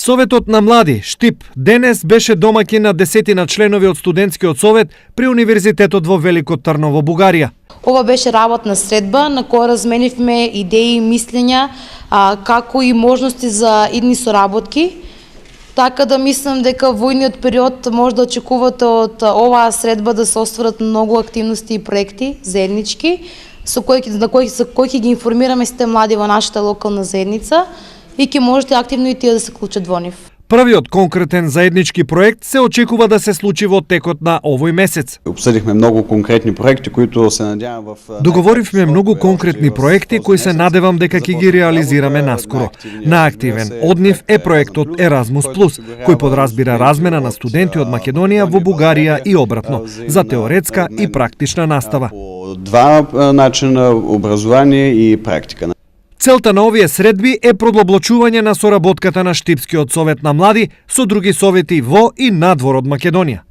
Советот на млади, Штип, денес беше домаќин на 10 членови од студентскиот совет при Универзитетот во Велико Трново, Бугарија. Ова беше работна средба на која разменивме идеи и мислења, како и можности за идни соработки. Така да мислам дека во идниот период може да очекувате од оваа средба да се остварат многу активности и проекти заеднички, со кои ќе ги информираме сите млади во нашата локална заедница и ќе можете активно и тие да се вклучат во нив. Првиот конкретен заеднички проект се очекува да се случи во текот на овој месец. Обсъдихме многу конкретни проекти кои се надявам Договоривме многу конкретни проекти кои се надевам дека ќе ги реализираме наскоро. Наактивен од нив е проектот Erasmus+, кој подразбира размена на студенти од Македонија во Бугарија и обратно, за теоретска и практична настава. Два начина, образование и практика. Целта на овие средби е продолбочување на соработката на Штипскиот совет на млади со други совети во и надвор од Македонија.